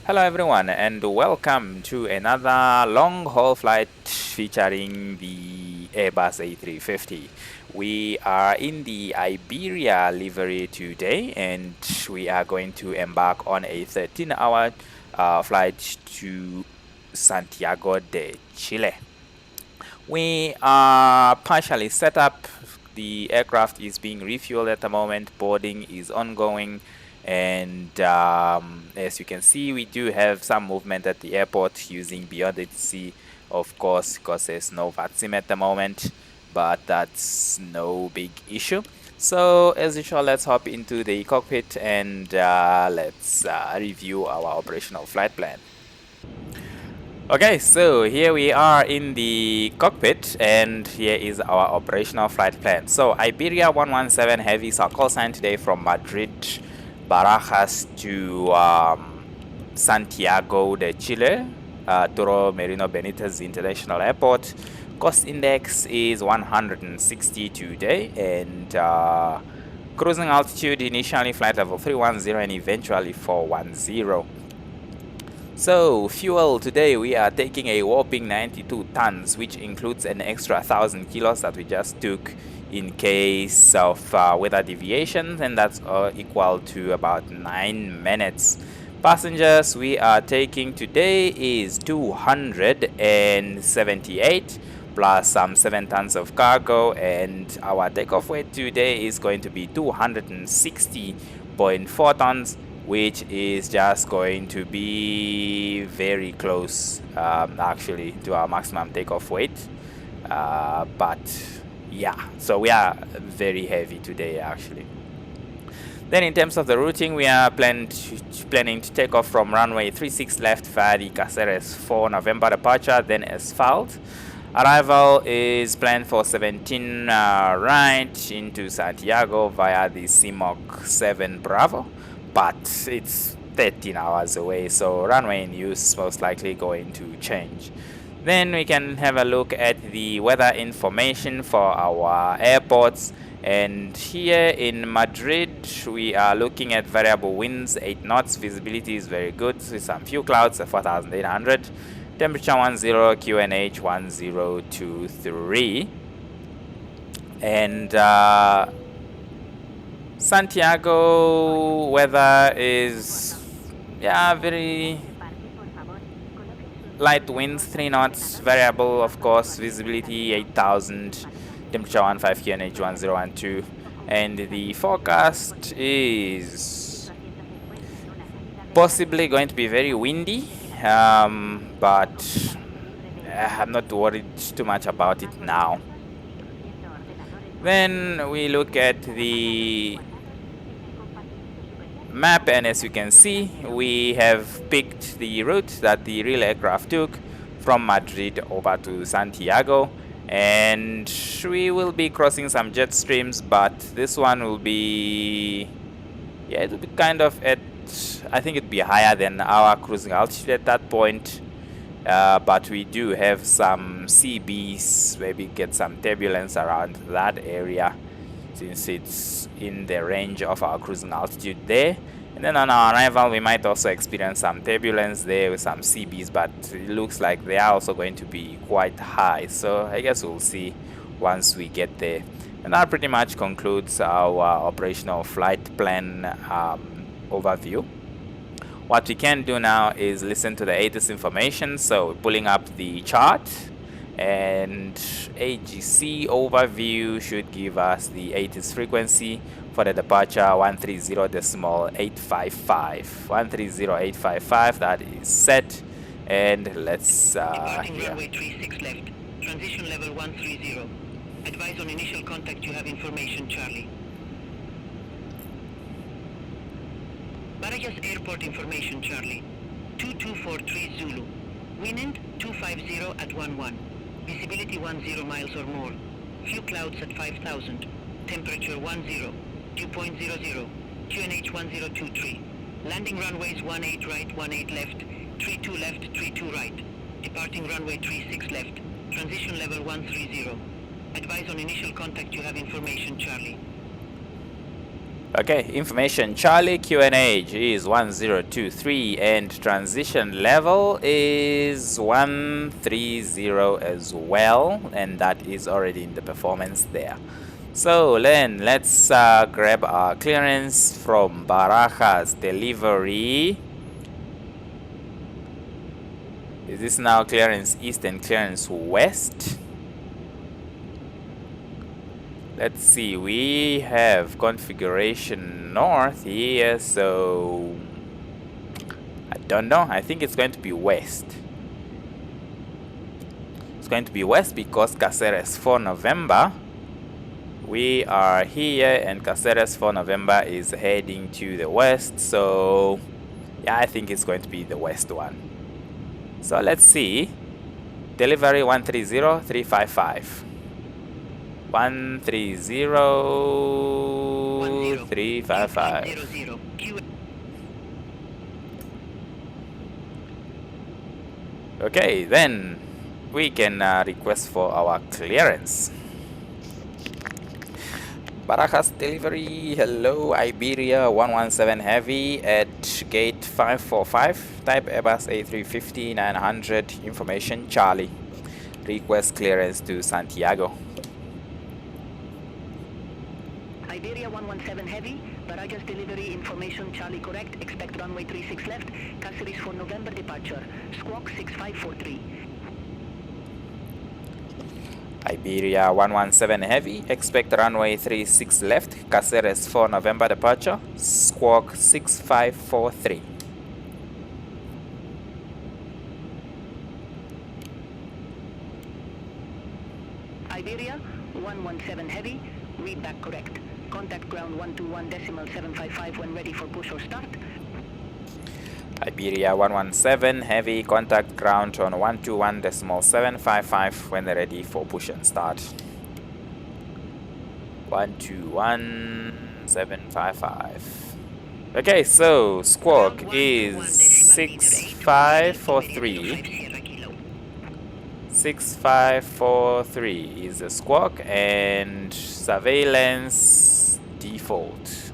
Hello everyone and welcome to another long haul flight featuring the Airbus A350. We are in the Iberia livery today and we are going to embark on a 13-hour flight to Santiago de Chile. We are partially set up. The aircraft is being refueled at the moment. Boarding is ongoing. And as you can see, we do have some movement at the airport using Beyond ATC, of course, because there's no VATSIM at the moment. But that's no big issue. So as usual, let's hop into the cockpit and let's review our operational flight plan. Okay, so here we are in the cockpit and here is our operational flight plan. So Iberia 117 heavy call sign today from Madrid, Barajas to Santiago de Chile, Toro Merino Benitez International Airport. Cost index is 160 today and cruising altitude initially flight level 310 and eventually 410. So fuel today we are taking a whopping 92 tons, which includes an extra 1,000 kilos that we just took in case of weather deviations, and that's equal to about 9 minutes. Passengers we are taking today is 278 plus some 7 tons of cargo, and our takeoff weight today is going to be 260.4 tons, which is just going to be very close actually to our maximum takeoff weight, but yeah, so we are very heavy today actually. Then in terms of the routing, we are planning to take off from runway 36 left via the Caceres 4 November departure, then asphalt. Arrival is planned for 17 right into Santiago via the CMOC 7 Bravo, but it's 13 hours away, so runway in use most likely going to change. Then we can have a look at the weather information for our airports. And here in Madrid, we are looking at variable winds, 8 knots. Visibility is very good with some few clouds at 4,800. Temperature 10, QNH 1023. And Santiago weather is very light winds, 3 knots, variable of course, visibility 8,000, temperature 15, QNH 1012, and the forecast is possibly going to be very windy, but I'm not worried too much about it now. Then we look at the map, and as you can see, we have picked the route that the real aircraft took from Madrid over to Santiago, and we will be crossing some jet streams, but this one will be, it will be kind of at, I think it'd be higher than our cruising altitude at that point, but we do have some CBs, maybe get some turbulence around that area since it's in the range of our cruising altitude there. And then on our arrival, we might also experience some turbulence there with some CBs, but it looks like they are also going to be quite high. So I guess we'll see once we get there. And that pretty much concludes our operational flight plan overview. What we can do now is listen to the ATIS information. So we're pulling up the chart, and AGC overview should give us the ATIS frequency for the departure 130.855. 130.855, that is set, and let's departing runway 36 left, transition level 130. Advise on initial contact you have information, Charlie. Barajas Airport information, Charlie. 2243 Zulu. Wind 250 at 11. Visibility 10 miles or more. Few clouds at 5,000. Temperature 10. 2.00. QNH 1023. Landing runways 18 right, 18 left. 32 left, 32 right. Departing runway 36 left. Transition level 130. Advise on initial contact you have information, Charlie. Okay, information Charlie, QNH is 1023 and transition level is 130 as well, and that is already in the performance there. So then let's grab our clearance from Barajas delivery. Is this now clearance east and clearance west? Let's see, we have configuration north here, so I don't know. I think it's going to be west. It's going to be west because Caceres for November. We are here and Caceres for November is heading to the west, so yeah, I think it's going to be the west one. So let's see. Delivery 130355. 130355. Okay, then we can request for our clearance. Barajas delivery, hello, Iberia 117 Heavy at gate 545, type Airbus A350 900, information Charlie. Request clearance to Santiago. Iberia 117 Heavy, Barajas delivery information Charlie correct, expect runway 36 left, Caceres for November departure, squawk 6543. Iberia 117 Heavy, expect runway 36 left, Caceres for November departure, squawk 6543. Iberia 117 Heavy, read back correct. Contact ground 121.755 when ready for push or start. Iberia 117 Heavy, contact ground on 121.755 when ready for push and start. 121.755. Okay, so squawk is 6543. 6543 is the squawk, and surveillance default.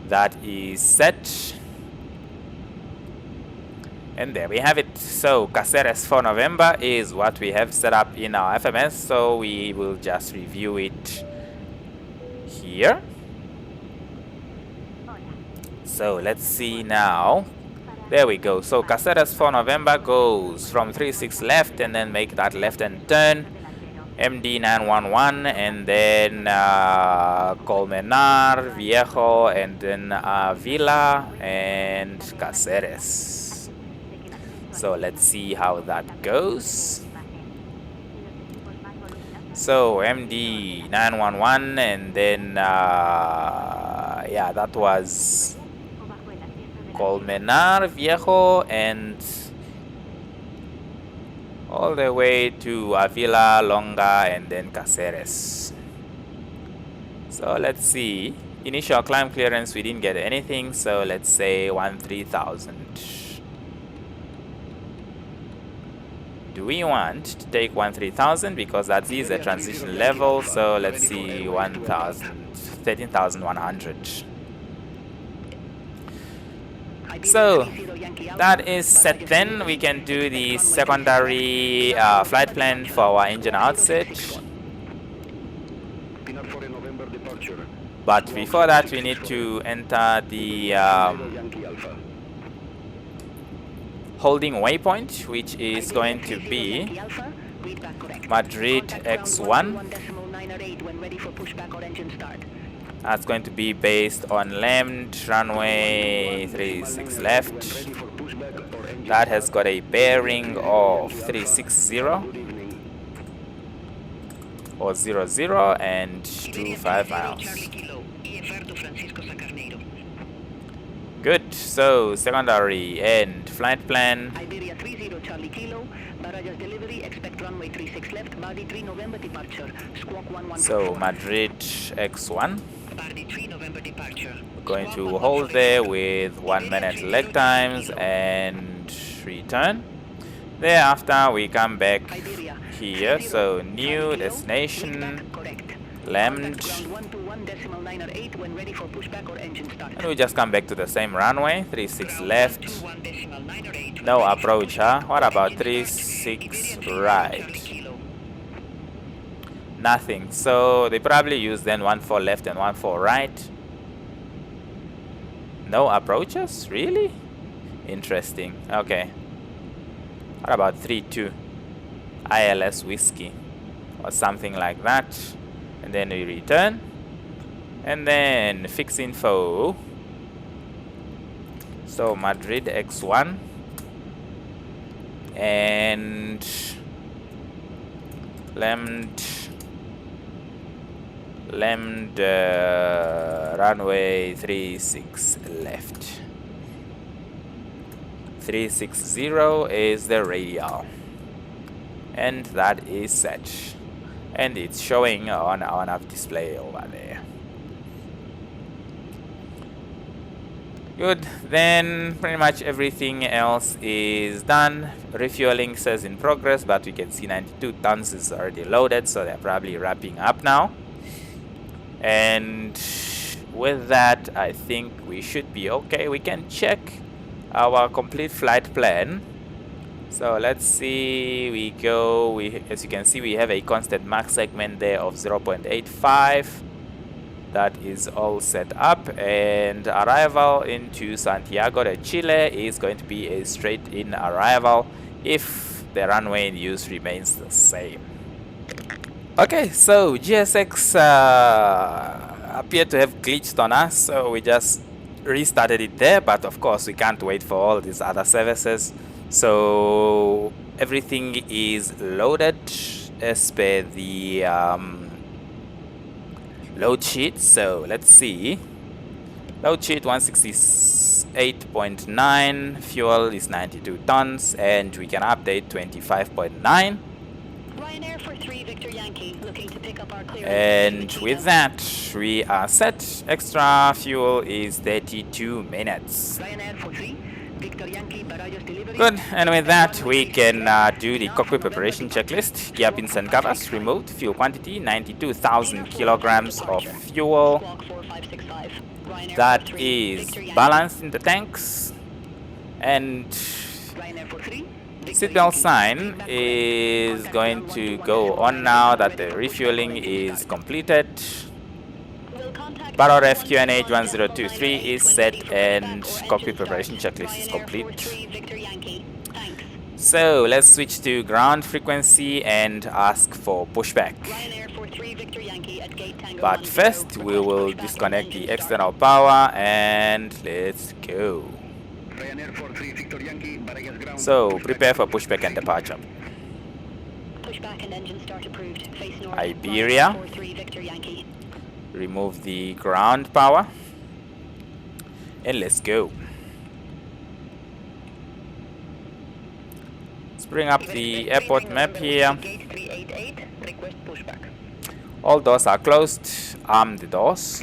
That is set. And there we have it. So Caceres for November is what we have set up in our FMS, so we will just review it here. So let's see now. There we go. So Caceres for November goes from 36 left and then make that left hand turn. MD 911 and then Colmenar, Viejo, and then Villa and Caceres. So let's see how that goes. So MD 911 and then yeah, that was Colmenar, Viejo, and all the way to Avila, Longa, and then Caceres. So let's see. Initial climb clearance, we didn't get anything, so let's say 13,000. Do we want to take 13,000 because that is a transition level? So let's see, 13,100. So that is set. Then we can do the secondary flight plan for our engine outset. But before that, we need to enter the holding waypoint, which is going to be Madrid X1. That's going to be based on LEMD runway 36 left. That has got a bearing of 360 or 00 and 25 miles. Good. So secondary and flight plan. Iberia 30 Charlie Kilo, Barajas delivery, expect runway 36 left, Bardi 3 November departure, squawk 11. So Madrid X1. Bardi 3 November departure. We're going to hold there with 1 minute leg times and return. Thereafter we come back here. So new destination, LEMD. ready for pushback or engine start. And we just come back to the same runway. 36 left. 121.908. No approach, huh? What about 36 right? Nothing. So they probably use then 14 left and 14 right. No approaches? Really? Interesting. Okay. What about 32 ILS whiskey or something like that? And then we return. And then fix info. So Madrid X1 and Lambd runway 36 left. 360 is the radial, and that is set, and it's showing on our display over there. Good, then pretty much everything else is done. Refueling says in progress, but we can see 92 tons is already loaded, so they're probably wrapping up now. And with that, I think we should be okay. We can check our complete flight plan. So let's see, we go, as you can see, we have a constant max segment there of 0.85. That is all set up, and arrival into Santiago de Chile is going to be a straight in arrival if the runway in use remains the same. Okay, so GSX appeared to have glitched on us, so we just restarted it there, but of course we can't wait for all these other services. So everything is loaded as per the load sheet. So let's see. Load sheet 168.9, fuel is 92 tons, and we can update 25.9. Ryanair for 3 Victor Yankee, looking to pick up our clearance. And with that, we are set. Extra fuel is 32 minutes. Ryanair for 3 Victor Yankee, barrage delivery. Good, and with that, we can do the cockpit preparation checklist. Gear pins and covers removed. Fuel quantity 92,000 kilograms of fuel. That is balanced in the tanks. And seatbelt sign is going to go on now that the refueling is completed. Barrel ref QNH 1023 is set, and cockpit preparation checklist is complete. So let's switch to ground frequency and ask for pushback. But first we will disconnect the external power and let's go. So prepare for pushback and departure. Pushback and engine start approved. Face north. Iberia. 43 Victor Yankee. Remove the ground power and let's go. Let's bring up the airport map here. Gate 388. Request pushback. All doors are closed. Arm the doors.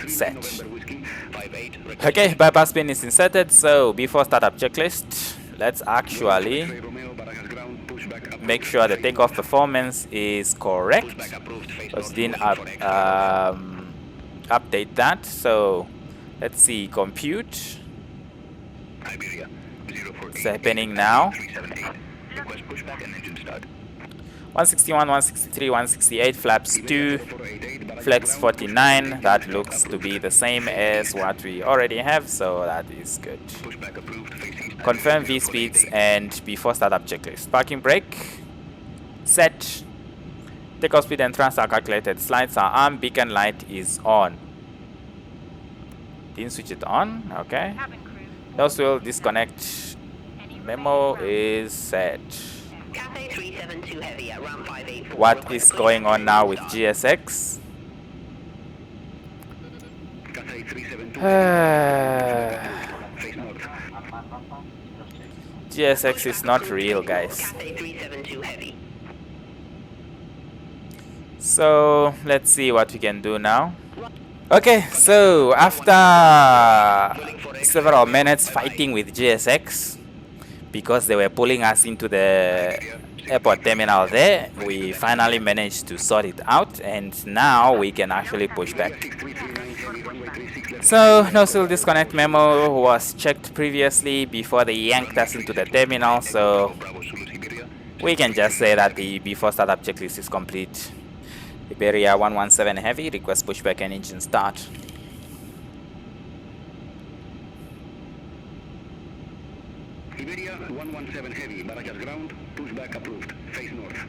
Set. Okay, bypass pin is inserted. So before startup checklist, let's actually make sure the takeoff performance is correct. Because didn't update that. So let's see, compute. It's happening now. 161, 163, 168, flaps 2, flex 49. That looks to be the same as what we already have, so that is good. Confirm V speeds and before startup checklist. Parking brake set. Takeoff speed and thrust are calculated. Slides are armed. Beacon light is on. Didn't switch it on. Okay. Nose wheel disconnect. Memo is set. What is going on now with GSX? GSX is not real, guys. So let's see what we can do now. Okay, so after several minutes fighting with GSX, because they were pulling us into the airport terminal there, we finally managed to sort it out, and now we can actually push back. So nozzle disconnect memo was checked previously before they yanked us into the terminal, so we can just say that the before startup checklist is complete. Iberia 117 Heavy, request pushback and engine start. Iberia 117 Heavy, Barajas ground, pushback approved, face north.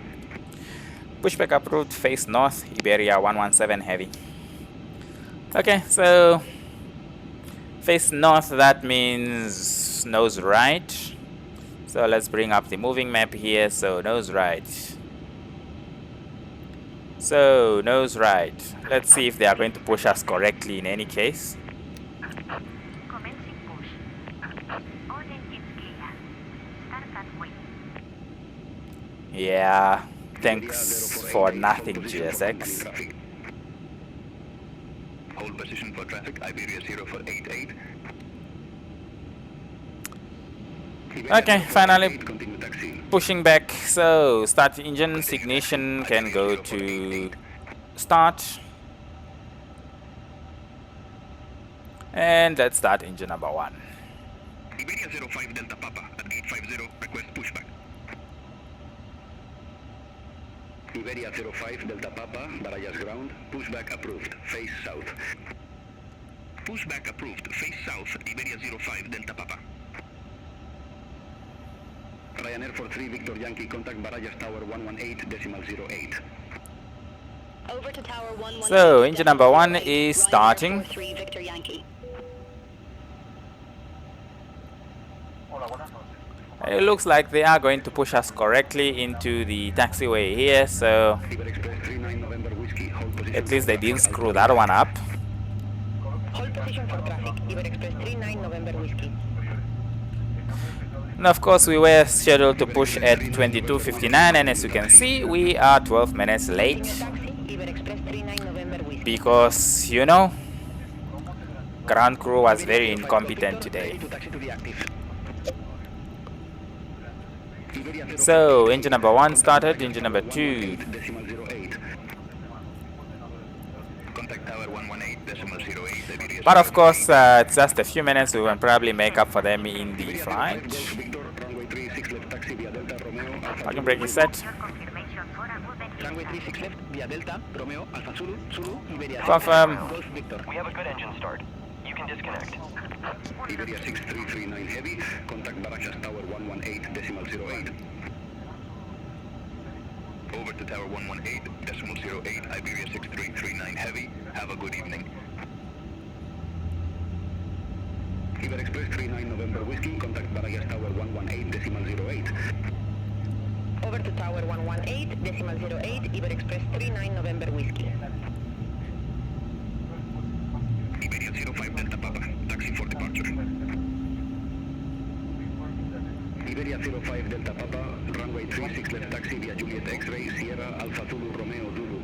Pushback approved, face north, Iberia 117 Heavy. Okay, so face north, that means nose right. So let's bring up the moving map here. So nose right. So nose right. Let's see if they are going to push us correctly in any case. Yeah, thanks for nothing, GSX. Hold position for traffic, Iberia 0488. Okay, finally pushing back. So start engine, ignition can go to start. And let's start engine number 1. Iberia 05 Delta Papa at gate 50, request pushback. Iberia 05 Delta Papa, Barajas ground, pushback approved, face south. Pushback approved, face south, Iberia 05 Delta Papa. Ryanair 43 Victor Yankee, contact Barajas Tower 118.08. Over to Tower 118. So engine number 1 is starting. Victor Yankee. It looks like they are going to push us correctly into the taxiway here, so at least they didn't screw that one up. Hold position for traffic. Iber Express 39 November Whiskey. And of course we were scheduled to push at 22:59, and as you can see we are 12 minutes late because, you know, ground crew was very incompetent today. So engine number 1 started, engine number 2. But of course, it's just a few minutes, we will probably make up for them in the flight. Parking brake is set. Confirm. We have a good engine start. You can disconnect. Iberia 6339 Heavy, contact Barajas Tower 118.08. Over to Tower 118.08, Iberia 6339 Heavy, have a good evening. Iber Express 39 November Whiskey, contact Barajas Tower 118.08. Over to Tower 118.08, Iber Express 39 November Whiskey. Iberia 05 Delta Papa, taxi for departure. Iberia 05 Delta Papa, runway 36 left taxi via Juliet X-ray, Sierra Alpha Zulu Romeo Zulu.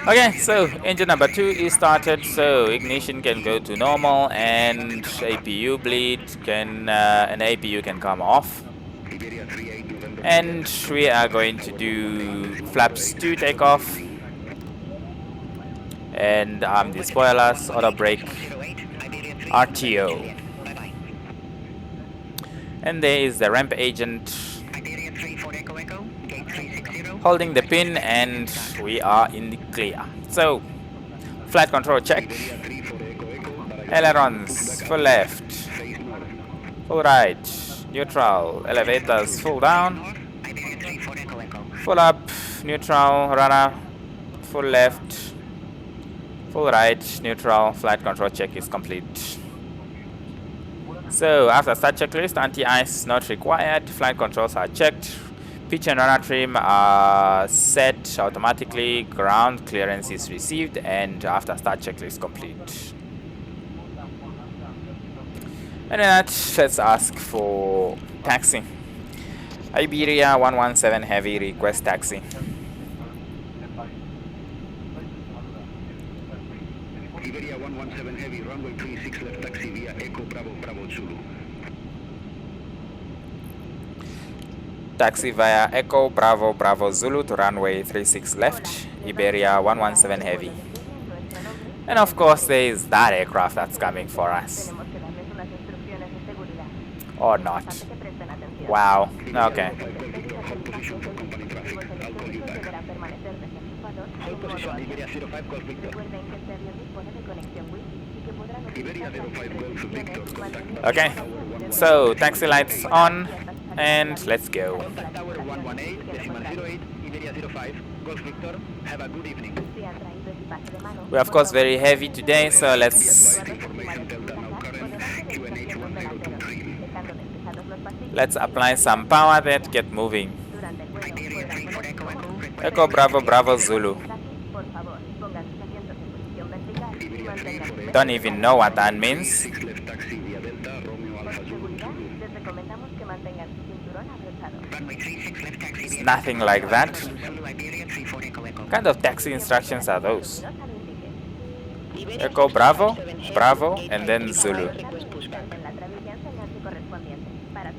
Okay, so engine number 2 is started, so ignition can go to normal and APU bleed can and APU can come off. And we are going to do flaps to takeoff. And the spoilers, auto brake, RTO. And there is the ramp agent holding the pin, and we are in the clear. So flight control check. Ailerons full left, full right, neutral, elevators full down, full up, neutral, rudder, full left, full right, neutral. Flight control check is complete. So after start checklist, anti-ice not required, flight controls are checked, pitch and runner trim are set automatically, ground clearance is received, and after start checklist complete. And then let's ask for taxi. Iberia 117 Heavy, request taxi. Iberia 117 Heavy, runway 36 left taxi via Echo Bravo Bravo Zulu. Taxi via Echo Bravo Bravo Zulu to runway 36 left, Iberia 117 Heavy. And of course there is that aircraft that's coming for us. Or not. Wow. Okay. Hold position, Iberia 05 Golf Victor. Iberia 05 Golf Victor, contact Okay. So taxi lights on and let's go. Contact Tower 118.08, Iberia 05 Golf Victor. Have a good evening. We're of course very heavy today, so let's Information Delta now current, QNH 1023. let's apply some power there to get moving. Echo Bravo Bravo Zulu. Don't even know what that means. 6 left taxi via Delta, Romeo Alpha Zulu. Runway 36 left taxi. It's nothing like that. Zulu Iberia 34 Echo Echo. What kind of taxi instructions are those? Echo Bravo, Bravo, and then Zulu. Request pushback.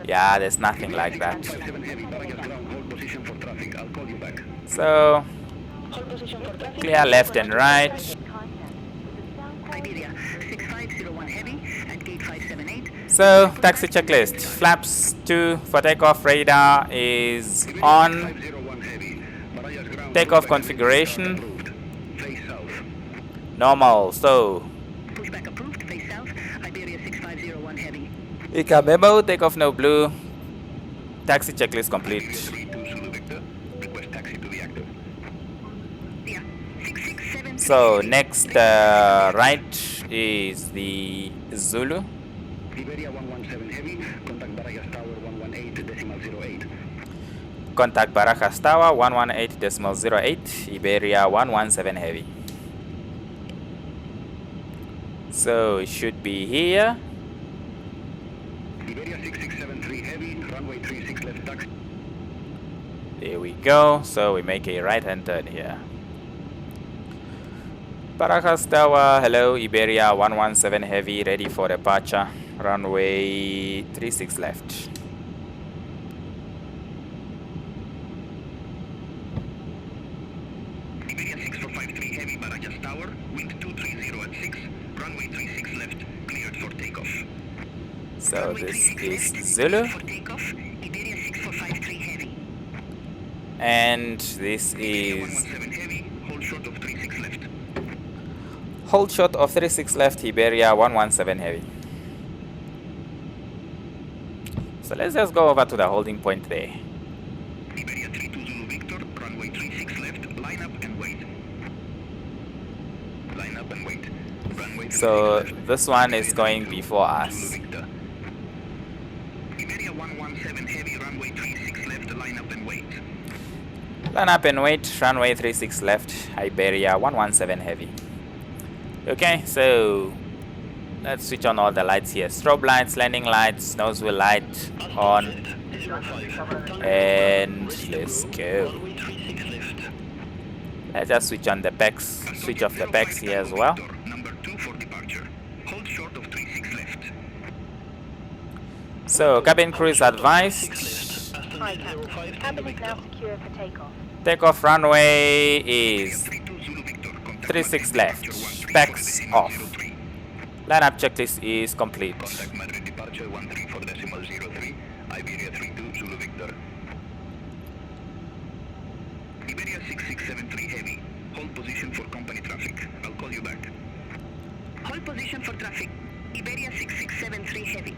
Yeah, there's nothing like that. 7 heavy, Barajas ground, hold position for traffic. I'll call you back. So, Hold position for traffic. clear left and right. Iberia 6501 heavy at gate 578. So, taxi checklist. Flaps 2 for takeoff radar is on. 501 heavy, Barajas ground. Takeoff configuration, Approved. Face south. normal. So, Pushback approved. Face south. Iberia 6501 heavy. ICA memo, takeoff no blue. Taxi checklist complete. 32 Zulu Victor. Request taxi to be active. Yeah. 667. So, next right is the Zulu. Iberia 117 heavy, contact Barajas Tower 118.08. Contact Barajas Tower 118.08, Iberia 117 heavy. So it should be here. Iberia 6673 heavy, runway 36 left taxi. There we go. So we make a right hand turn here. Barajas Tower, hello, Iberia 117 heavy, ready for departure. Runway 36 left. Iberia 6453 heavy, Barajas Tower, wind 230 at 6, runway 36 left, cleared for takeoff. So this is Zulu. For takeoff. Iberia 6453 heavy. And this is 117 heavy, hold short of 36 left. hold short of 36 left, Iberia 117 heavy. So let's just go over to the holding point there. Iberia 32 Zulu Victor, runway 36 left, line up and wait. Line up and wait. Runway 36 So left. this one is going before us. Zulu Victor. Iberia 117 heavy, runway 36 left, line up and wait. Line up and wait, runway 36 left, Iberia 117 heavy. Okay, so let's switch on all the lights here. Strobe lights, landing lights, nose wheel light on, and let's go. Let's just switch on the packs, switch off the packs here as well. Number 2 for departure. Hold short of 36 left. So cabin crew is advised. Hi, Captain. Cabin is now secure for takeoff. Takeoff runway is 32 Zulu Victor, contact 36 Madrid left. departure 13 Packs for the decimal off. 03. Lineup checklist is complete. Contact Madrid departure 13 for decimal 03, Iberia 32 Zulu Victor. Iberia 6673 heavy, hold position for company traffic. I'll call you back. Hold position for traffic. Iberia 6673 heavy.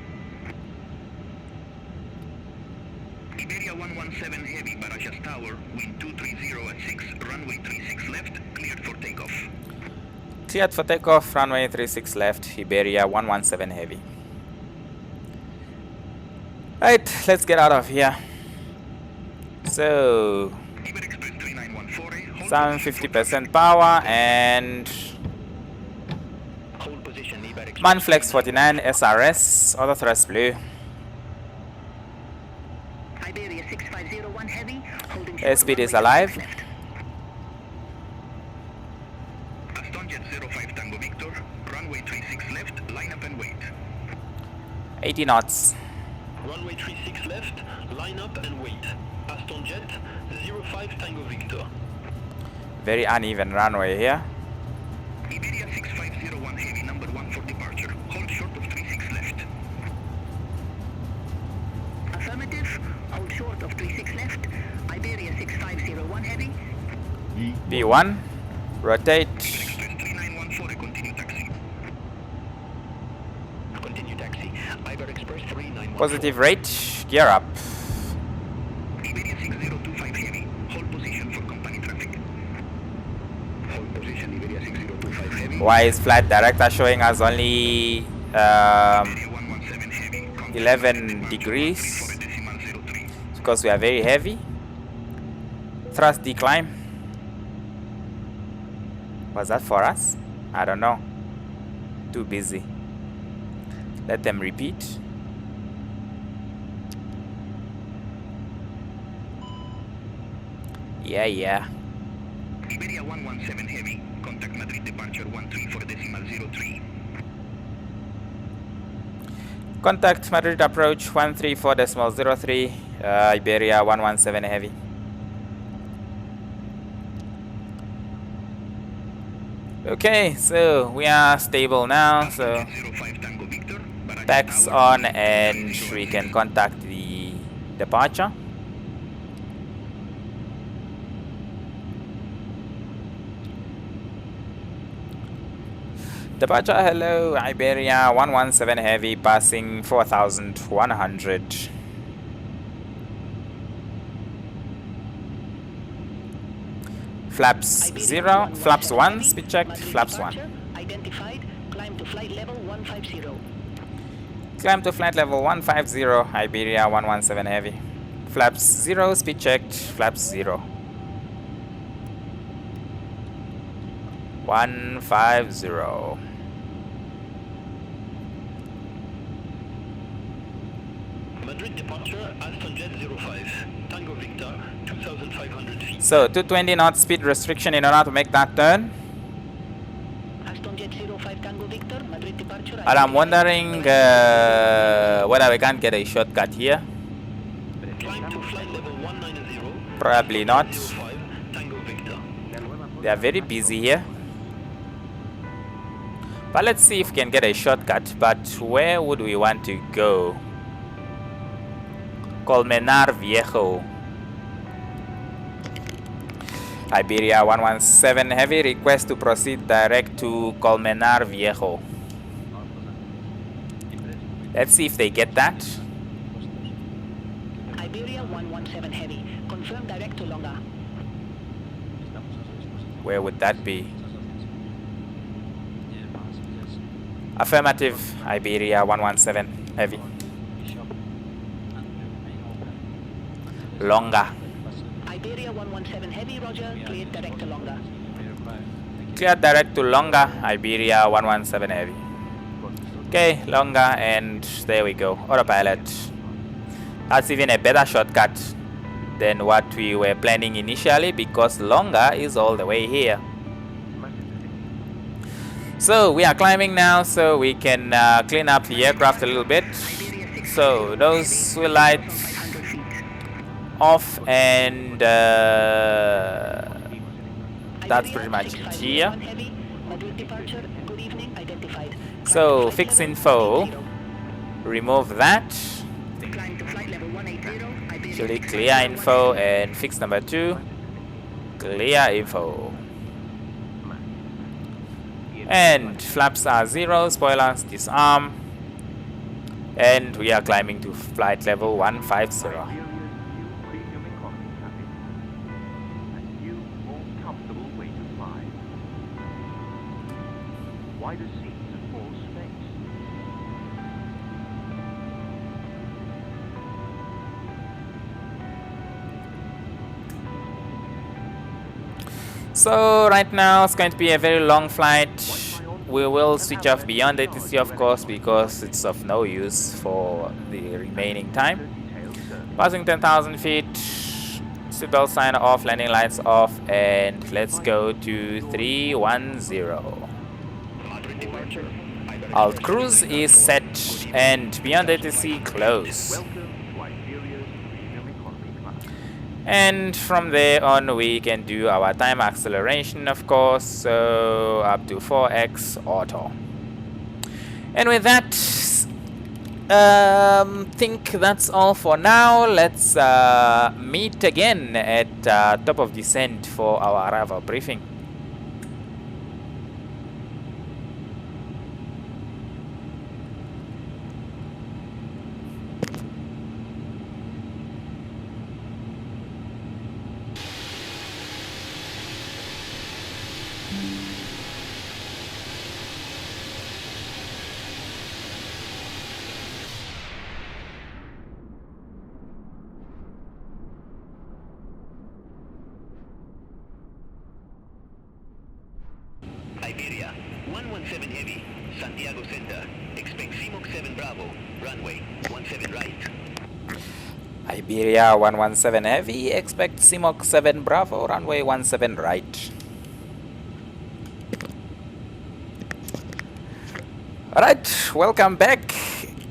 Iberia 117 heavy, Barajas Tower, wind 230 at 6, runway 36 left, cleared for takeoff. Cleared for takeoff, runway 36 left, Iberia 117 heavy. Right, let's get out of here. So, Iber Express 3914, hold some position 50% power and Hold position, Iber Express. Manflex 49 SRS, auto thrust blue. Iberia 6501 heavy. Holding Airspeed is alive. left. Aston Jet 05 Tango Victor, runway 36 left, line up and wait. 80 knots. Runway 36 left, line up and wait. Aston Jet 05 Tango Victor. Very uneven runway here. Iberia 6501 Heavy, number 1 for departure. Hold short of 36 left. Affirmative. Hold short of 36 left. Iberia 6501 Heavy. B1, rotate. Express 3914, continue taxi. Continue taxi. Iber Express 3914. Positive rate, gear up. Iberia 6025 Heavy, hold position for company traffic. Hold position, Iberia 6025 Heavy. Why is flight director showing us only Iberia 117 Heavy. 11 degrees? For a decimal 03. Because we are very heavy. Thrust decline. Was that for us? I don't know. Too busy. Let them repeat. Yeah. Iberia 117 Heavy, contact Madrid departure 13 for a decimal 03. Contact Madrid approach 134.03. Iberia 117 Heavy. Okay, so we are stable now, so 05 Tango Victor, barrage backs tower, on and we can contact the departure. Departure, hello, Iberia 117 Heavy, passing 4,100. Flaps 0, flaps 1, speed check, flaps 1. Identified. Climb to flight level 150. Climb to flight level 150, Iberia 117 Heavy. Flaps 0, speed checked, flaps 0. 150. Madrid departure, Aston Jet 05. Tango Victor, 2,500 feet. So 220 knot speed restriction in order to make that turn. Aston Jet 05 Tango Victor, Madrid departure. But I'm wondering whether we can't get a shortcut here. Climb to flight level 190. Probably not. 05, Tango Victor. They are very busy here. But let's see if we can get a shortcut. But where would we want to go? Colmenar Viejo. Iberia 117 Heavy, request to proceed direct to Colmenar Viejo. Let's see if they get that. Iberia 117 Heavy. Confirm direct to Longa. Where would that be? Affirmative, Iberia 117 Heavy. Longa. Iberia 117 Heavy, roger. Cleared direct to Longa. Clear direct to Longa, Iberia 117 Heavy. Okay, Longa, and there we go. Autopilot. That's even a better shortcut than what we were planning initially, because Longa is all the way here. So we are climbing now, so we can clean up the aircraft a little bit. So those wheel lights off, and that's pretty much it here. Madrid departure. Good evening. Identified. So fix info, remove that. Climb to flight level 180. Iberia Actually clear info, and fix number 2, clear info. And flaps are 0, spoilers disarm, and we are climbing to flight level 150. Wider seats and more space. So right now it's going to be a very long flight. We will switch off beyond ATC, of course, because it's of no use for the remaining time. Passing 10,000 feet, seatbelt sign off, landing lights off, and let's go to 310. Alt cruise is set, and beyond ATC close. and from there on we can do our time acceleration, of course, so up to 4x auto. And with that, think that's all for now. Let's meet again at top of descent for our arrival briefing. Iberia, 117 Heavy, Santiago Center. Expect CMOC 7 Bravo, runway 17 right. Iberia 117 Heavy, expect CMOC 7 Bravo, runway 17 right. Alright, welcome back.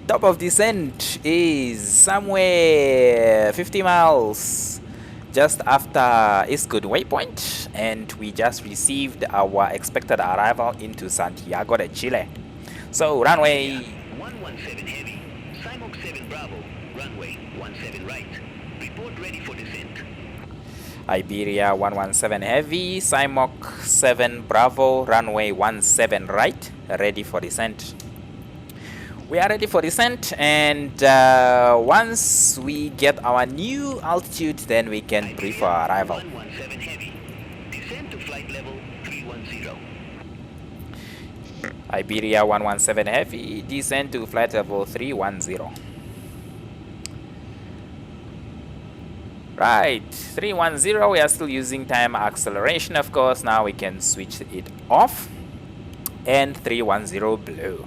Top of descent is somewhere 50 miles just after Eastwood Waypoint, and we just received our expected arrival into Santiago de Chile. So runway 117 Heavy, CMOC 7 Bravo, runway 17 right. Report ready for descent. Iberia 117 Heavy, CMOC 7 Bravo, runway 17 right, ready for descent. We are ready for descent, and once we get our new altitude, then we can brief our arrival. 117 Heavy, descend to flight level 310. Iberia 117 Heavy, descend to flight level 310. Right, 310, we are still using time acceleration, of course. Now we can switch it off, and 310 blue.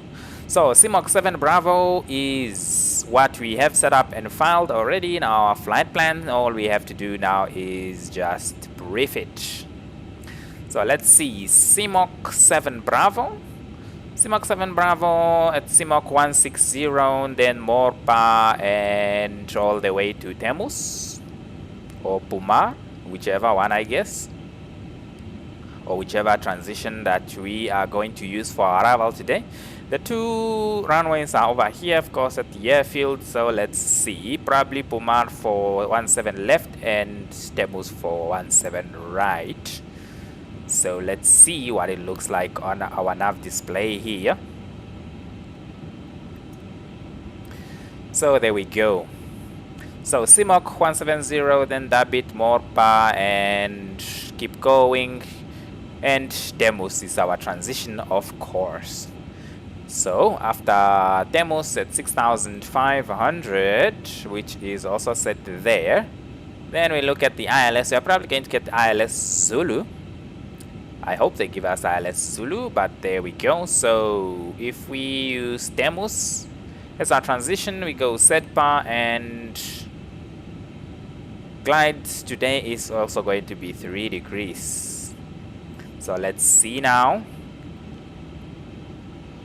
So CMOC 7 Bravo is what we have set up and filed already in our flight plan. All we have to do now is just brief it. So let's see, CMOC 7 Bravo. CMOC 7 Bravo at CMOC 160, then Morpa and all the way to Temus or Puma, whichever one, I guess, or whichever transition that we are going to use for our arrival today. The two runways are over here, of course, at the airfield. So let's see, probably Puma for 17 left and Temus for 17 right. So let's see what it looks like on our nav display here. So there we go. So CMOC 170, then Dabit, Morpa, and keep going. And Temus is our transition, of course. So after Temus at 6,500, which is also set there, then we look at the ILS. We are probably going to get the ILS Zulu. I hope they give us ILS Zulu, but there we go. So if we use Temus as our transition, we go SETPA, and glide today is also going to be 3 degrees. So let's see now.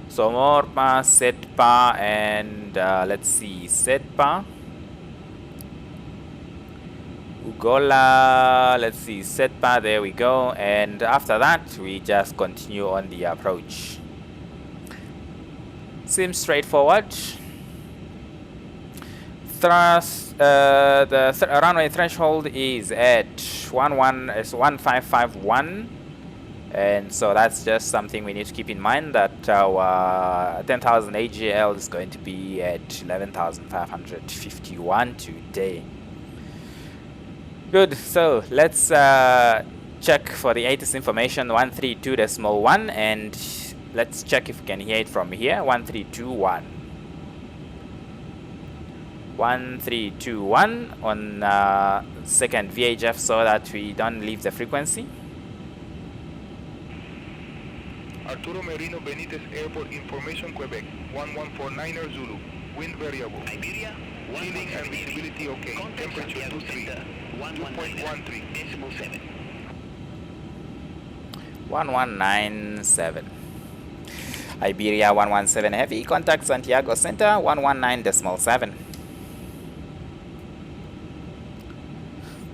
So Morpa, SETPA, and let's see, SETPA, Ugola, let's see, SETPA, there we go. And after that, we just continue on the approach. Seems straightforward. Thrust, the runway threshold is at 1551. And so that's just something we need to keep in mind, that our 10,000 AGL is going to be at 11,551 today. Good, so let's check for the ATIS information 132.1, and let's check if we can hear it from here. 1321. 1321 on second VHF, so that we don't leave the frequency. Arturo Merino Benitez Airport Information, Quebec, 1149er Zulu. Wind variable. Iberia, Ceiling and visibility okay. Temperature 23. 2.13. 1197. Iberia 117 Heavy, contact Santiago Center 119.7.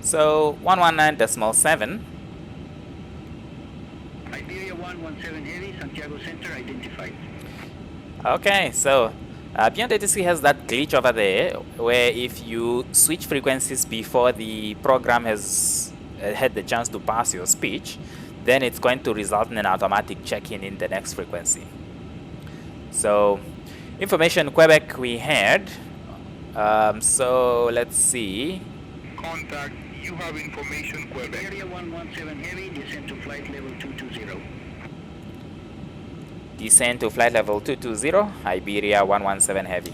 So 119.7. Iberia 117 Heavy, Santiago Center identified. Okay, so Beyond ATC has that glitch over there where if you switch frequencies before the program has had the chance to pass your speech, then it's going to result in an automatic check-in in the next frequency. So information Quebec we had. So let's see. Contact, you have information Quebec. Iberia 117 Heavy, descend to flight level 220. Descend to flight level 220, Iberia 117 Heavy.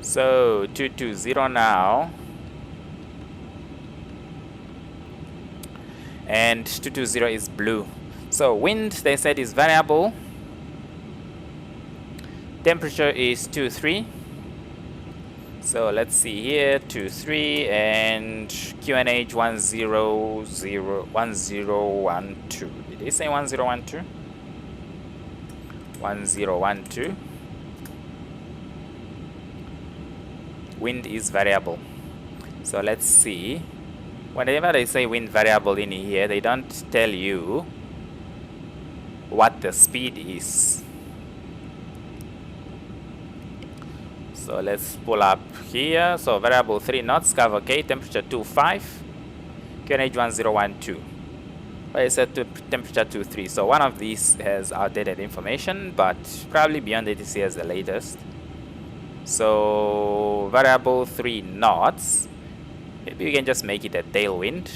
So 220 now. And 220 is blue. So wind, they said, is variable. Temperature is 23. So let's see here, 23 and QNH 1012. Did they say 1012? 1012. Wind is variable. So let's see. Whenever they say wind variable in here, they don't tell you what the speed is. So let's pull up here. So variable 3 knots, cover K, temperature 25, QNH 1012. But it said temperature 23. So one of these has outdated information, but probably Beyond ATC has the latest. So variable 3 knots. Maybe we can just make it a tailwind.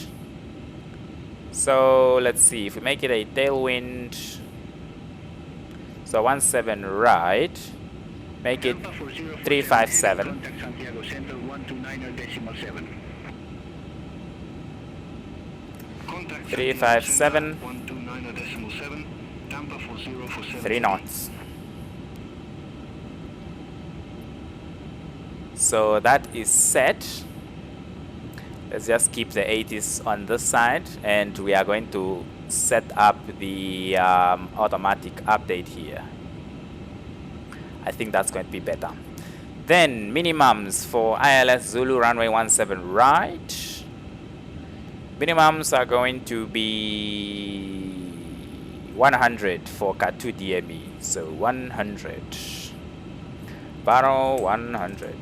So let's see if we make it a tailwind. So 17 right. Make it 357. Contact Santiago Center 129.7. 357. 129.7. Tampa 4047. 3 knots. So that is set. Let's just keep the 80s on this side, and we are going to set up the automatic update here. I think that's going to be better. Then minimums for ILS Zulu runway 17 right. Minimums are going to be 100 for Cat2 DME. So 100. Barrow 100.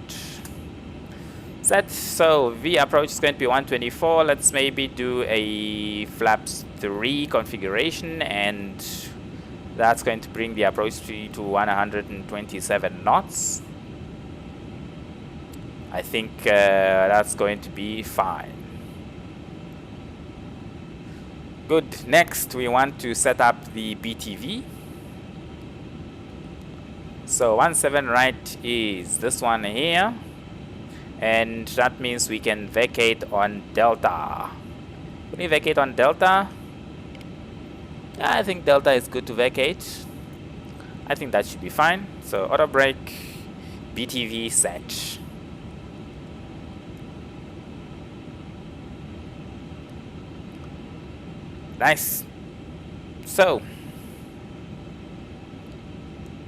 Set. So V approach is going to be 124. Let's maybe do a flaps 3 configuration, and that's going to bring the approach speed to 127 knots. I think that's going to be fine. Good. Next, we want to set up the BTV. So 17 right is this one here, and that means we can vacate on Delta. Can we vacate on Delta? Yeah, I think Delta is good to vacate. I think that should be fine. So auto brake, BTV set. Nice. So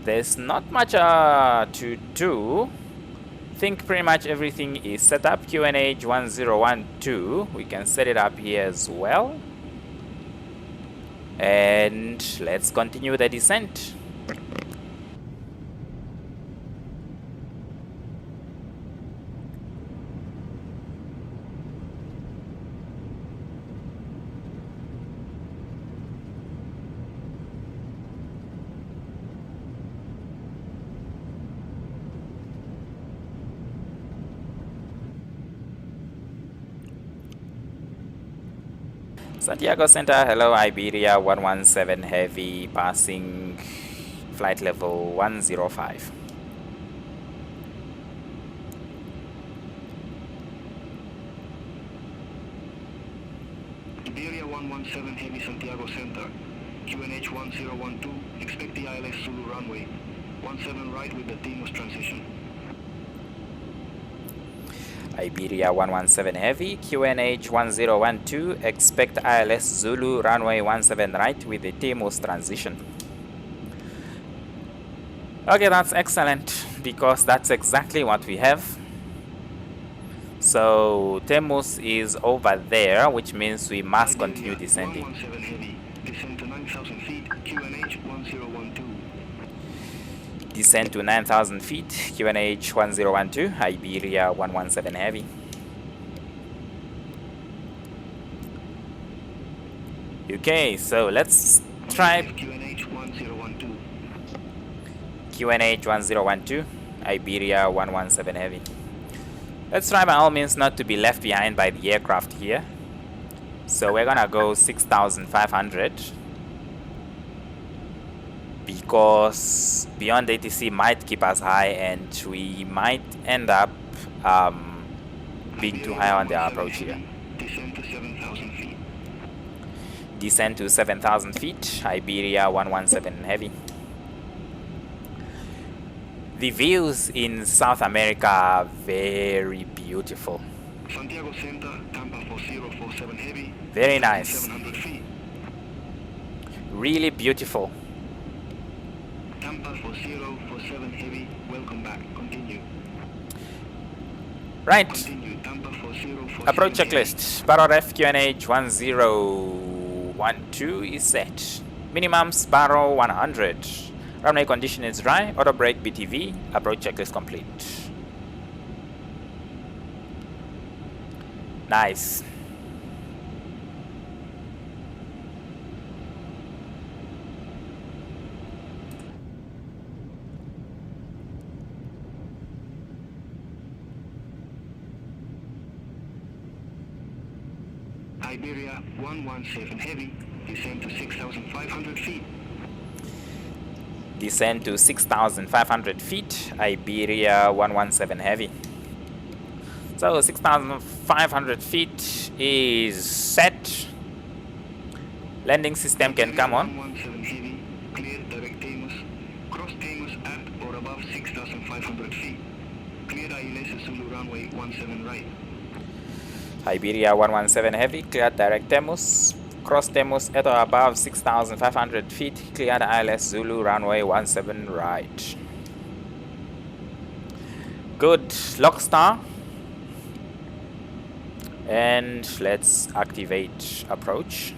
there's not much to do. I think pretty much everything is set up. QNH 1012. We can set it up here as well. And let's continue the descent. Santiago Center, hello, Iberia 117 Heavy, passing flight level 105. Iberia 117 Heavy, Santiago Center. QNH 1012, expect the ILS Zulu runway. 17 right with the Timos transition. Iberia 117 Heavy, QNH 1012, expect ILS Zulu runway 17 right with the Timos transition. Okay, that's excellent, because that's exactly what we have. So Temus is over there, which means we must continue descending. 117 heavy, descend to 9,000 feet, QNH 1012. Descend to 9,000 feet, QNH 1012, Iberia 117 heavy. Okay, so let's try QNH 1012. QNH 1012, Iberia 117 heavy. Let's try by all means not to be left behind by the aircraft here. So we're gonna go 6,500 because beyond ATC might keep us high and we might end up being too high on the approach here. Descend to 7,000 feet. Descend to 7,000 feet, Iberia 117 heavy. The views in South America are very beautiful. Santiago Center, Tampa 4047 heavy. Very nice. 700 feet. Really beautiful. Tampa 4047 heavy. Welcome back. Continue. Right. Continue. Tampa 4047 Approach heavy. checklist. Barrel ref QNH 1012 is set. Minimum Sparrow 100. Runway condition is dry. Auto brake BTV. Approach checklist complete. Nice. Iberia 117 heavy. Descend to 6,500 feet. Descend to 6,500 feet. Iberia 117 heavy. So 6,500 feet is set. Landing system can come on. 117 heavy. Clear direct Tamus. Cross Tamus at or above 6,500 feet. Clear ILS Zulu runway 17 right. Iberia 117 heavy. Cleared direct Temus. Cross Temus at or above 6,500 feet. Cleared ILS Zulu runway 17 right. Good. Lock star. And let's activate approach.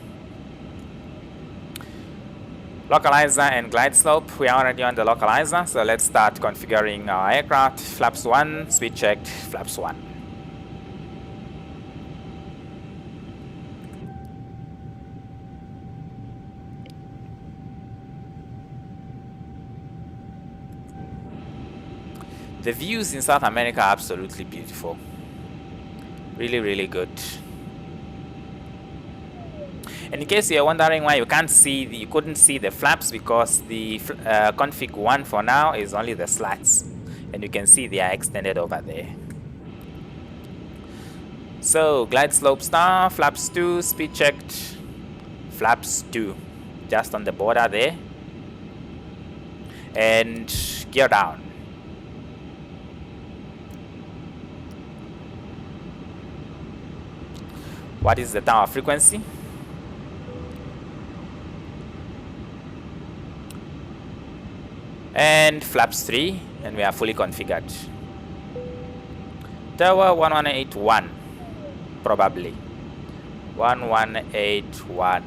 Localizer and glide slope. We are already on the localizer, so let's start configuring our aircraft. Flaps 1, speed checked, flaps 1. The views in South America are absolutely beautiful. Really, really good. And in case you're wondering why you couldn't see the flaps, because the config 1 for now is only the slats, and you can see they are extended over there. So glide slope star, flaps 2, speed checked, flaps 2, just on the border there, and gear down. What is the tower frequency? And flaps 3, and we are fully configured. Tower 1181, probably. 1181.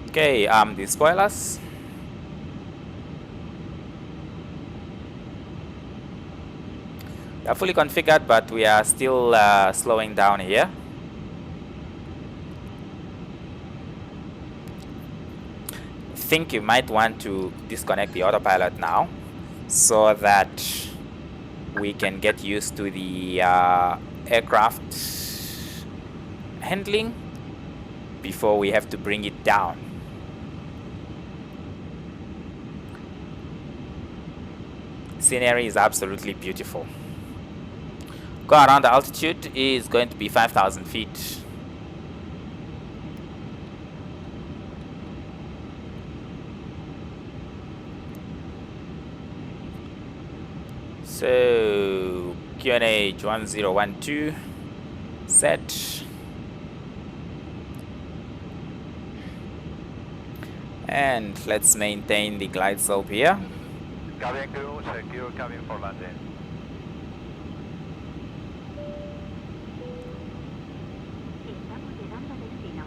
Okay, the spoilers. We are fully configured, but we are still slowing down here. I think you might want to disconnect the autopilot now, so that we can get used to the aircraft handling before we have to bring it down. Scenery is absolutely beautiful. Go around, the altitude is going to be 5,000 feet. So QNH 1012 set, and let's maintain the glide slope here. Cabin crew, secure cabin for landing. Estamos llegando a destino.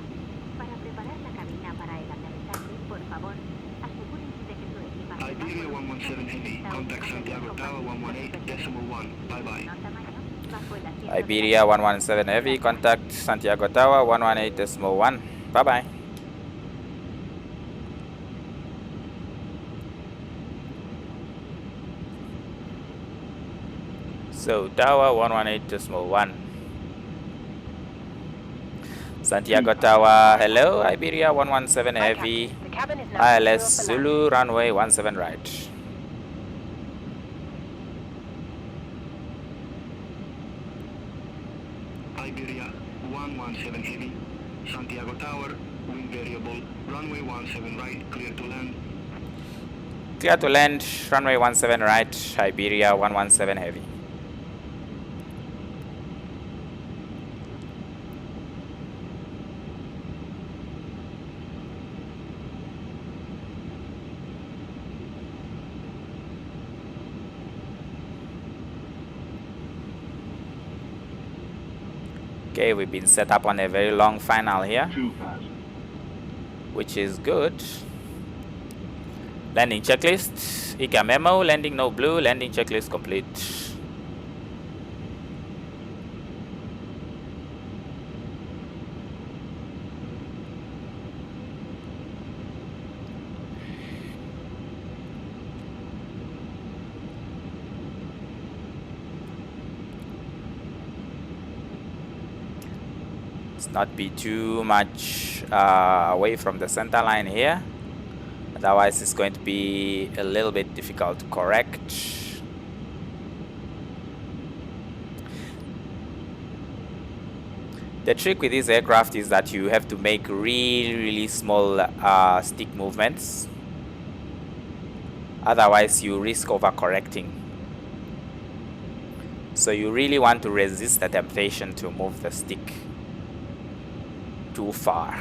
Para preparar la cabina para el aterrizaje, por favor, asegúrense de que su equipaje Iberia 117 Heavy, contact Santiago Tower 118.1, bye bye. bajo el asiento Iberia 117 Heavy, contact Santiago Tower 118.1. Bye bye. So Tower 118.1. Santiago Tower, hello. Iberia 117 Heavy, The cabin is now ILS secure for Zulu runway 17 right. Iberia 117 Heavy, Santiago Tower, wind variable, runway 17 right, clear to land. Clear to land, runway 17 right, Iberia 117 Heavy. Okay, we've been set up on a very long final here, 2000. which is good. Landing checklist, ICA memo, landing no blue, landing checklist complete. Let's not be too much away from the center line here. Otherwise, it's going to be a little bit difficult to correct. The trick with this aircraft is that you have to make really small stick movements. Otherwise, you risk overcorrecting. So you really want to resist the temptation to move the stick too far.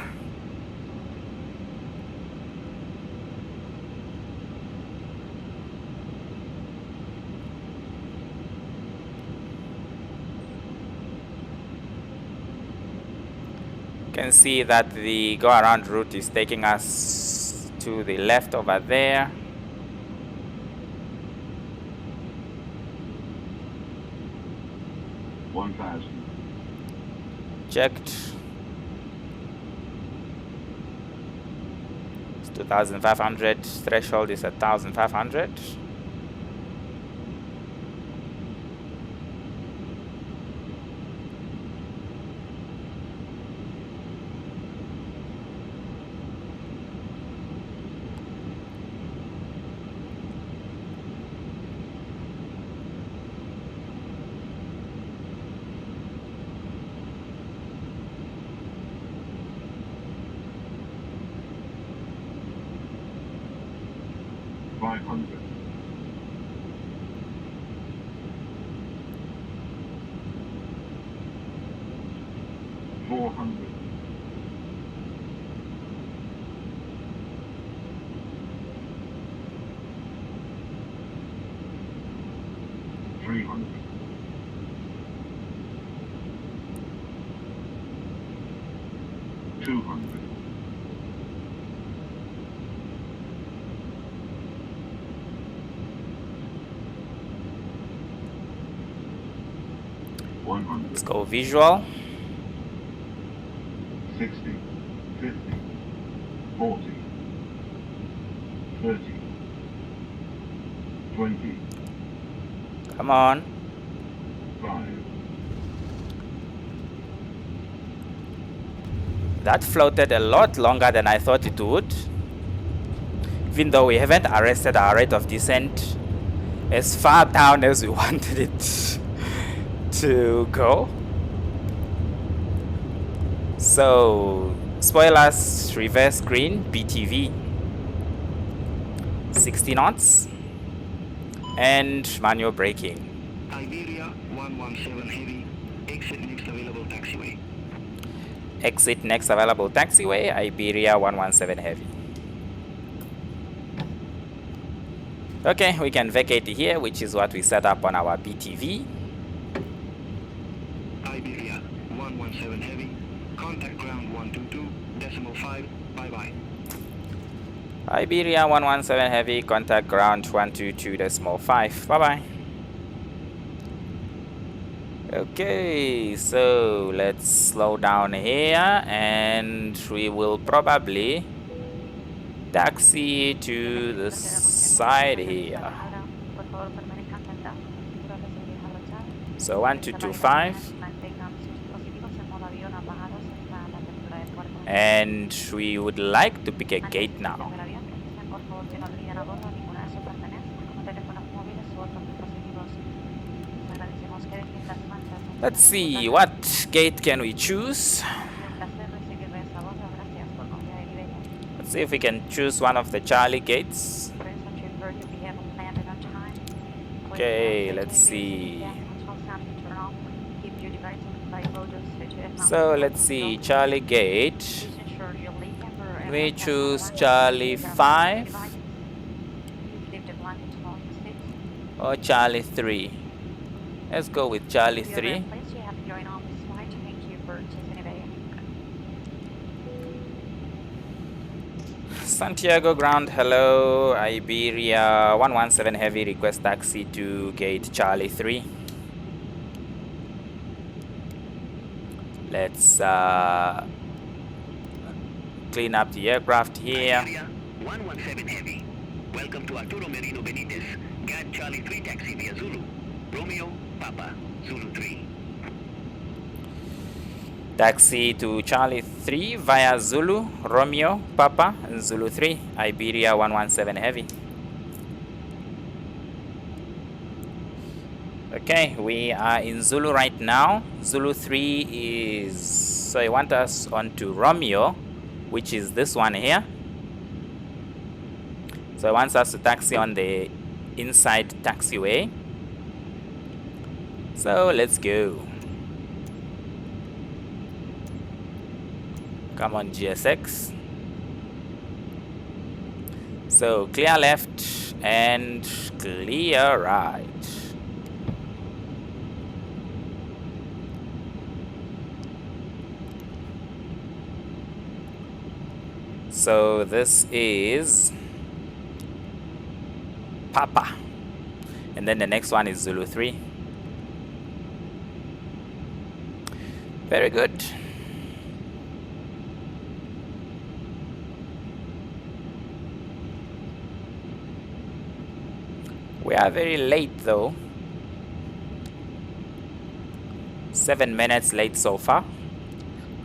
You can see that the go around route is taking us to the left over there. Checked. It's 2,500. Threshold is 1,500. Let's go visual. 60, 50, 40, 30, 20, Come on. 5. That floated a lot longer than I thought it would. Even though we haven't arrested our rate of descent as far down as we wanted it to go. So, spoilers, reverse green, BTV, 60 knots. and manual braking. Iberia 117 Heavy, exit next available taxiway. Exit next available taxiway, Iberia 117 Heavy. Okay, we can vacate here, which is what we set up on our BTV. Iberia 117 Heavy, contact ground 122.5, bye-bye. Iberia 117 Heavy, contact ground 122.5, bye-bye. Okay, so let's slow down here and we will probably taxi to the side here. So 1225, and we would like to pick a gate now. Let's see, what gate can we choose? Let's see if we can choose one of the Charlie gates. Okay, let's see. So let's see, Charlie gate. We choose Charlie 5 or Charlie 3. Let's go with Charlie 3. Santiago ground, hello. Iberia 117 Heavy, request taxi to gate Charlie 3. Let's clean up the aircraft here. Iberia 117 Heavy. Welcome to Arturo Merino Benitez. GAD Charlie 3 taxi via Zulu. Romeo, Papa, Zulu 3. Taxi to Charlie 3 via Zulu, Romeo, Papa, Zulu 3, Iberia 117 Heavy. Okay, we are in Zulu right now. Zulu 3 is, so I want us onto Romeo, which is this one here. So it wants us to taxi on the inside taxiway. So let's go. Come on, GSX. So clear left and clear right. So this is Papa. And then the next one is Zulu 3. Very good. We are very late though. 7 minutes late so far.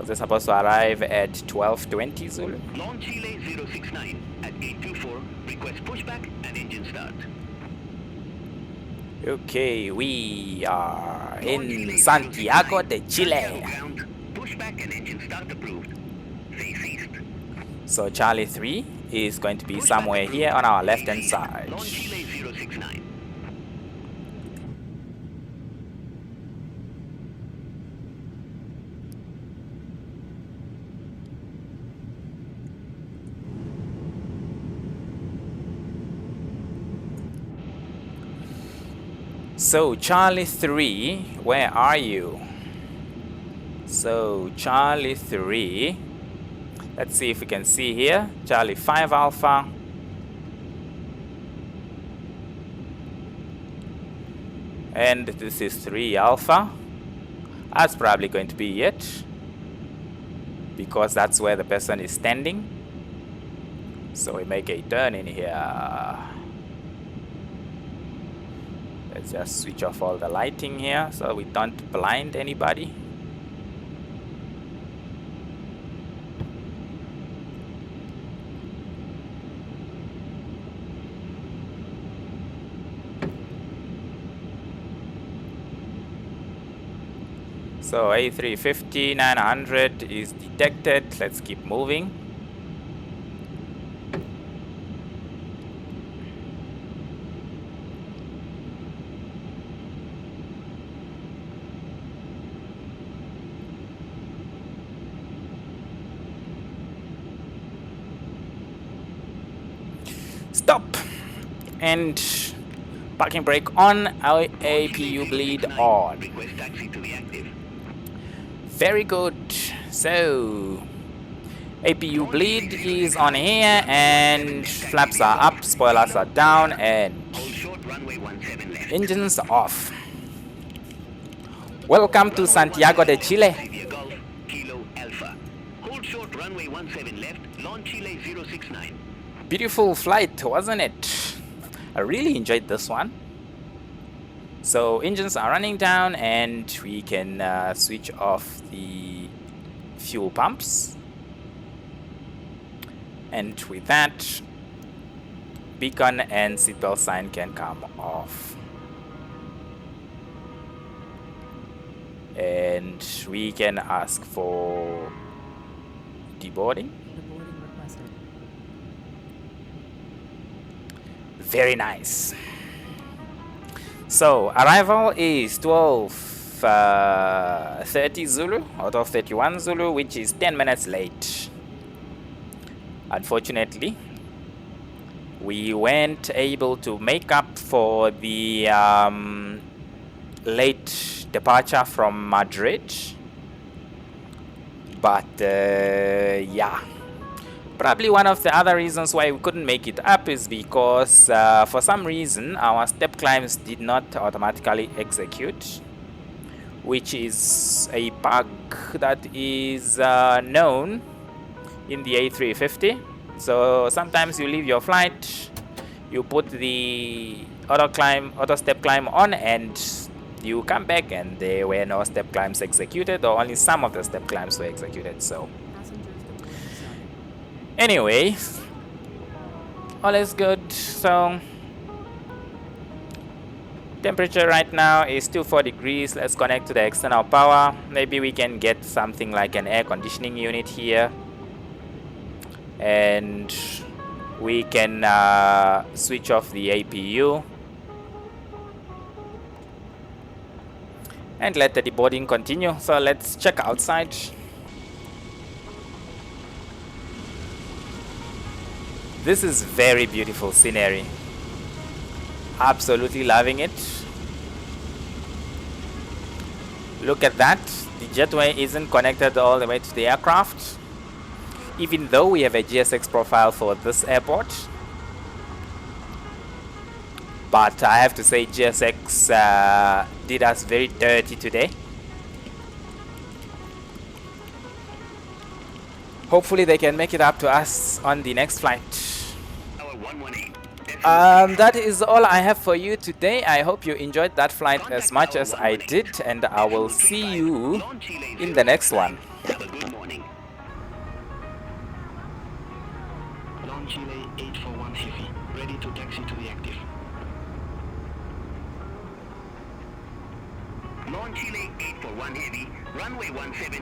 We're supposed to arrive at 12:20 Zulu. Launch Chile 069 at gate 24. Request pushback and engine start. Okay, we are in Santiago de Chile. Ground. Pushback and engine start approved. Face east. So Charlie 3 is going to be somewhere here on our left hand side. Launch Chile 069. So Charlie 3, where are you? So Charlie 3, let's see if we can see here. Charlie 5 Alpha. And this is 3 Alpha. That's probably going to be it, because that's where the person is standing. So we make a turn in here. Let's just switch off all the lighting here so we don't blind anybody. So A350 900 is detected. Let's keep moving. Stop. And parking brake on, our APU bleed on. Request taxi to the active. Very good. So APU bleed is on here, and flaps are up, spoilers are down, and Hold short, runway 17 left. engines off. Welcome to Santiago de Chile. Xavier Golf, Kilo Alpha. Hold short, runway 17 left, launch Chile 069. Beautiful flight, wasn't it? I really enjoyed this one. So engines are running down, and we can switch off the fuel pumps. And with that, beacon and seatbelt sign can come off. And we can ask for deboarding. Very nice. So arrival is 12:30 Zulu out of 31 Zulu, which is 10 minutes late. Unfortunately, we weren't able to make up for the late departure from Madrid, but yeah, probably one of the other reasons why we couldn't make it up is because for some reason our step climbs did not automatically execute, which is a bug that is known in the A350. So sometimes you leave your flight, you put the auto step climb on, and you come back and there were no step climbs executed, or only some of the step climbs were executed. So anyway, all is good. So temperature right now is 24 degrees. Let's connect to the external power. Maybe we can get something like an air conditioning unit here, and we can switch off the APU and let the deboarding continue. So let's check outside. This is very beautiful scenery. Absolutely loving it. Look at that. The jetway isn't connected all the way to the aircraft, even though we have a GSX profile for this airport. But I have to say GSX did us very dirty today. Hopefully they can make it up to us on the next flight. That is all I have for you today. I hope you enjoyed that flight as much as I did, and I will see you in the next one. Have a good morning. Launch Chile 841 Heavy, ready to taxi to the active. Launch Chile 841 Heavy, runway 17.